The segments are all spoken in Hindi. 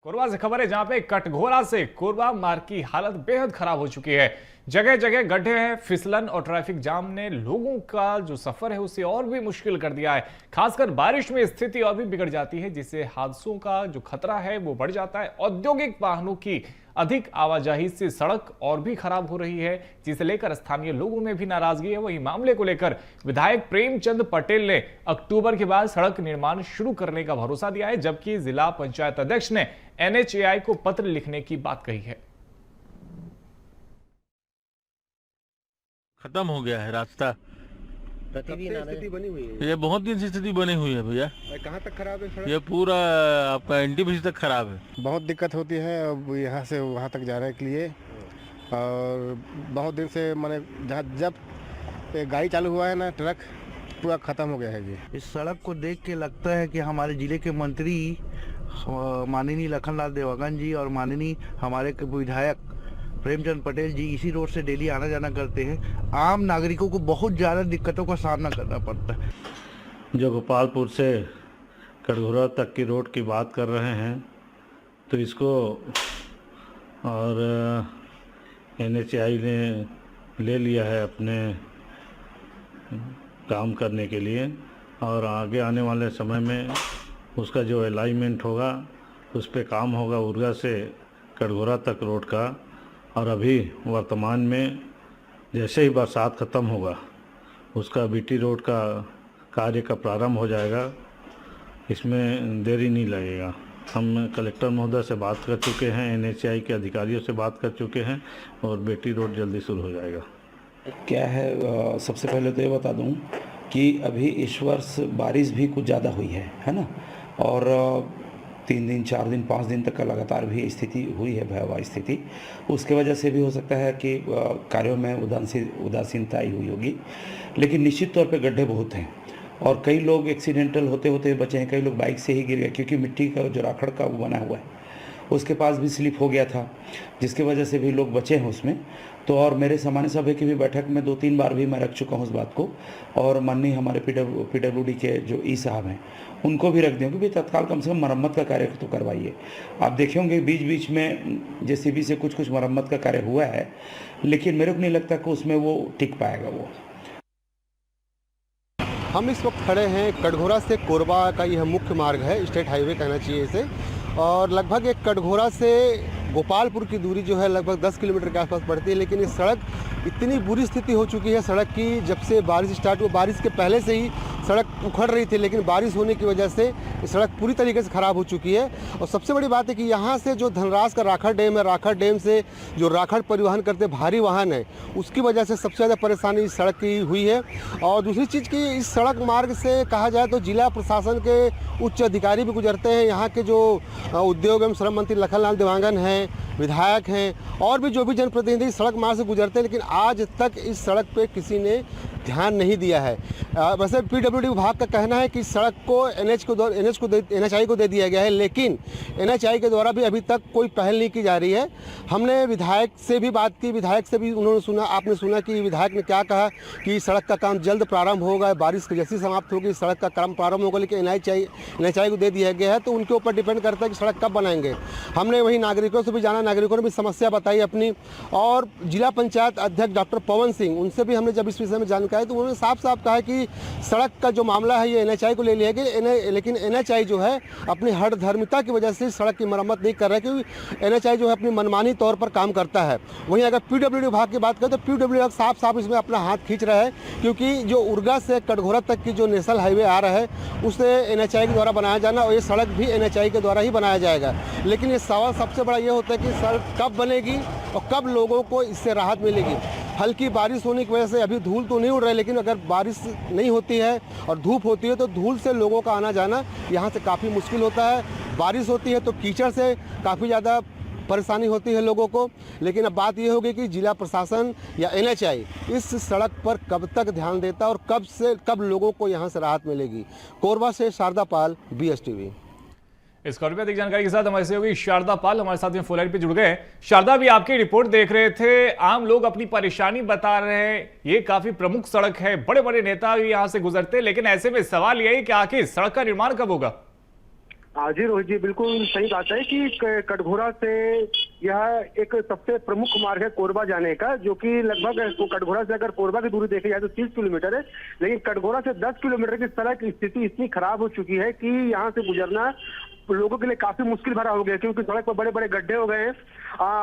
कोरबा से खबर है जहां पे कटघोरा से कोरबा मार्ग की हालत बेहद खराब हो चुकी है। जगह जगह गड्ढे हैं, फिसलन और ट्रैफिक जाम ने लोगों का जो सफर है उसे और भी मुश्किल कर दिया है। खासकर बारिश में स्थिति और भी बिगड़ जाती है, जिससे हादसों का जो खतरा है वो बढ़ जाता है। औद्योगिक वाहनों की अधिक आवाजाही से सड़क और भी खराब हो रही है, जिसे लेकर स्थानीय लोगों में भी नाराजगी है। वहीं मामले को लेकर विधायक प्रेमचंद पटेल ने अक्टूबर के बाद सड़क निर्माण शुरू करने का भरोसा दिया है, जबकि जिला पंचायत अध्यक्ष ने NHAI को पत्र लिखने की बात कही है। खत्म हो गया है रास्ता। स्थिति बनी हुई है। ये बहुत दिन से स्थिति बनी हुई है भैया। कहाँ तक खराब है सड़क? ये पूरा आपका NTPC तक खराब है। बहुत दिक्कत होती है अब यहाँ से वहाँ तक जाने के लिए, और बहुत दिन से मैंने जब गाड़ी चालू हुआ है ना, ट्रक पूरा ख़त्म हो गया है जी। इस सड़क को देख के लगता है कि हमारे जिले के मंत्री माननीय लखनलाल देवांगन जी और माननीय हमारे विधायक प्रेमचंद पटेल जी इसी रोड से डेली आना जाना करते हैं। आम नागरिकों को बहुत ज़्यादा दिक्कतों का सामना करना पड़ता है। जो गोपालपुर से कटघोरा तक की रोड की बात कर रहे हैं, तो इसको और NHAI ने ले लिया है अपने काम करने के लिए, और आगे आने वाले समय में उसका जो अलाइनमेंट होगा उस पे काम होगा उर्गा से कटघोरा तक रोड का। और अभी वर्तमान में जैसे ही बरसात ख़त्म होगा उसका BT रोड का कार्य का प्रारंभ हो जाएगा, इसमें देरी नहीं लगेगा। हम कलेक्टर महोदय से बात कर चुके हैं, NHAI के अधिकारियों से बात कर चुके हैं, और BT रोड जल्दी शुरू हो जाएगा। क्या है, सबसे पहले तो ये बता दूं कि अभी इस वर्ष बारिश भी कुछ ज़्यादा हुई है ना, और 3 दिन 4 दिन 5 दिन तक का लगातार भी स्थिति हुई है, भयावह स्थिति। उसके वजह से भी हो सकता है कि कार्यों में उदासीनता आई हुई होगी, लेकिन निश्चित तौर पे गड्ढे बहुत हैं और कई लोग एक्सीडेंटल होते होते बचे हैं। कई लोग बाइक से ही गिर गए, क्योंकि मिट्टी का जो राखड़ का वो बना हुआ है उसके पास भी स्लिप हो गया था, जिसकी वजह से भी लोग बचे हैं उसमें। तो और मेरे सामान्य सभा की भी बैठक में 2-3 बार भी मैं रख चुका हूँ उस बात को, और माननीय हमारे PWD के जो ई साहब हैं उनको भी रख दें कि भाई तत्काल कम से कम मरम्मत का कार्य तो करवाइए। आप देखेंगे बीच बीच में JCB से कुछ मरम्मत का कार्य हुआ है, लेकिन मेरे को नहीं लगता कि उसमें वो टिक पाएगा वो। हम इस वक्त खड़े हैं कटघोरा से कोरबा का यह मुख्य मार्ग है, स्टेट हाईवे कहना चाहिए इसे, और लगभग एक कटघोरा से गोपालपुर की दूरी जो है लगभग 10 किलोमीटर के आसपास पड़ती है। लेकिन ये सड़क इतनी बुरी स्थिति हो चुकी है सड़क की, जब से बारिश स्टार्ट हुई, बारिश के पहले से ही सड़क उखड़ रही थी, लेकिन बारिश होने की वजह से ये सड़क पूरी तरीके से ख़राब हो चुकी है। और सबसे बड़ी बात है कि यहाँ से जो धनराज का राखड़ डैम है, राखड़ डैम से जो राखड़ परिवहन करते भारी वाहन है, उसकी वजह से सबसे ज़्यादा परेशानी इस सड़क की हुई है। और दूसरी चीज़ की इस सड़क मार्ग से कहा जाए तो जिला प्रशासन के उच्च अधिकारी भी गुजरते हैं। यहाँ के जो उद्योग एवं श्रम मंत्री लखनलाल देवांगन हैं, विधायक हैं, और भी जो भी जनप्रतिनिधि सड़क मार्ग से गुजरते हैं, लेकिन आज तक इस सड़क पे किसी ने ध्यान नहीं दिया है। वैसे PWD विभाग का कहना है कि सड़क को NHAI को दे दिया गया है, लेकिन NHAI के द्वारा भी अभी तक कोई पहल नहीं की जा रही है। हमने विधायक से भी बात की, विधायक से भी उन्होंने सुना, आपने सुना कि विधायक ने क्या कहा कि सड़क का काम जल्द प्रारंभ होगा, बारिश जैसी समाप्त होगी सड़क का काम प्रारंभ होगा, लेकिन NHAI को दे दिया गया है, तो उनके ऊपर डिपेंड करता है कि सड़क कब बनाएंगे। हमने वहीं नागरिकों से भी जाना, नागरिकों ने भी समस्या बताई अपनी, और जिला पंचायत अध्यक्ष डॉक्टर पवन सिंह, उनसे भी हमने जब इस विषय में जानकारी तो उन्होंने साफ साफ कहा कि सड़क का जो मामला है ये NHAI को ले लिया गया, लेकिन NHAI जो है अपनी हठधर्मिता की वजह से सड़क की मरम्मत नहीं कर रहा है, क्योंकि NHAI जो है अपनी मनमानी तौर पर काम करता है। वहीं अगर PWD विभाग की बात करें तो PWD विभाग साफ साफ इसमें अपना हाथ खींच रहा है, क्योंकि जो उर्गा से कटघोरा तक की जो नेशनल हाईवे आ रहा है उसे NHAI के द्वारा बनाया जाना, और ये सड़क भी NHAI के द्वारा ही बनाया जाएगा। लेकिन ये सवाल सबसे बड़ा ये होता है कि सड़क कब बनेगी और कब लोगों को इससे राहत मिलेगी। हल्की बारिश होने की वजह से अभी धूल तो नहीं उड़ रहा है, लेकिन अगर बारिश नहीं होती है और धूप होती है तो धूल से लोगों का आना जाना यहाँ से काफ़ी मुश्किल होता है। बारिश होती है तो कीचड़ से काफ़ी ज़्यादा परेशानी होती है लोगों को। लेकिन अब बात ये होगी कि जिला प्रशासन या NHAI इस सड़क पर कब तक ध्यान देता है और कब लोगों को यहाँ से राहत मिलेगी। कोरबा से शारदा पाल, BSTV। इस खबर पर अधिक जानकारी के साथ हमारे सहयोगी शारदा पाल हमारे साथ में फोन लाइन पे जुड़ गए। शारदा, भी आपकी रिपोर्ट देख रहे थे, आम लोग अपनी परेशानी बता रहे हैं, ये काफी प्रमुख सड़क है, बड़े बड़े नेता भी यहां से गुजरते हैं, लेकिन ऐसे में सवाल यही कि आखिर सड़क का निर्माण कब होगा? हाँ जी रोहित जी, बिल्कुल सही बात है कि कटघोरा से यह एक सबसे प्रमुख मार्ग है कोरबा जाने का, जो कि लगभग कटघोरा से अगर कोरबा की दूरी देखी जाए तो 30 किलोमीटर है, लेकिन कटघोरा से 10 किलोमीटर की सड़क की स्थिति इतनी खराब हो चुकी है कि यहाँ से गुजरना लोगों के लिए काफी मुश्किल भरा हो गया, क्योंकि सड़क पर बड़े बड़े गड्ढे हो गए हैं।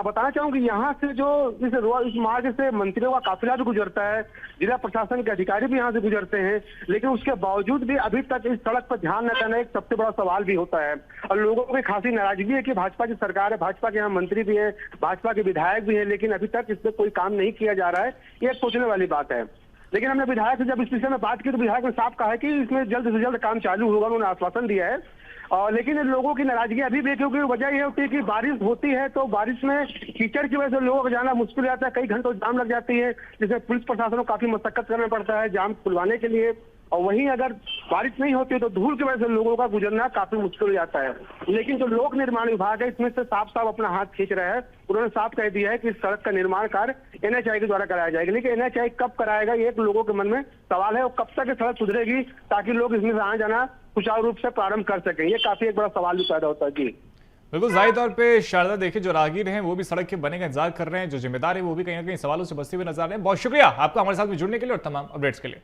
बताना चाहूंगी यहाँ से जो इस मार्ग से मंत्रियों का काफिला भी गुजरता है, जिला प्रशासन के अधिकारी भी यहाँ से गुजरते हैं, लेकिन उसके बावजूद भी अभी तक इस सड़क पर ध्यान न देना एक सबसे बड़ा सवाल भी होता है। और लोगों को खासी नाराजगी है कि भाजपा की सरकार है, भाजपा के यहाँ मंत्री भी है, भाजपा के विधायक भी है, लेकिन अभी तक इस पर कोई काम नहीं किया जा रहा है। ये एक सोचने वाली बात है। लेकिन हमने विधायक से जब इस विषय में बात की तो विधायक ने साफ कहा है कि इसमें जल्द से जल्द काम चालू होगा, उन्होंने आश्वासन दिया है। लेकिन लोगों की नाराजगी अभी भी, क्योंकि वजह यह होती है कि बारिश होती है तो बारिश में कीचड़ की वजह से लोगों को जाना मुश्किल हो जाता है, कई घंटों जाम लग जाती है, जिसमें पुलिस प्रशासन को काफी मशक्कत करना पड़ता है जाम खुलवाने के लिए। और वहीं अगर बारिश नहीं होती तो धूल की वजह से लोगों का गुजरना काफी मुश्किल हो जाता है। लेकिन जो लोक निर्माण विभाग है इसमें से साफ साफ अपना हाथ खींच रहा है। उन्होंने साफ कह दिया है कि इस सड़क का निर्माण कार्य NHAI के द्वारा कराया जाएगा, लेकिन NHAI कब कराएगा ये एक लोगों के मन में सवाल है, और कब तक ये सड़क सुधरेगी ताकि लोग इसमें से आना जाना सुचारू रूप से प्रारंभ कर सकें। ये काफी एक बड़ा सवाल भी पैदा होता है। जी बिल्कुल जाहिर तौर पे शारदा, देखिए जो राहगीर हैं वो भी सड़क के बनने का इंतजार कर रहे हैं, जो जिम्मेदार है वो भी कहीं ना कहीं सवालों से बसते हुए नजर आ रहे हैं। बहुत शुक्रिया आपका हमारे साथ में जुड़ने के लिए और तमाम अपडेट्स के लिए।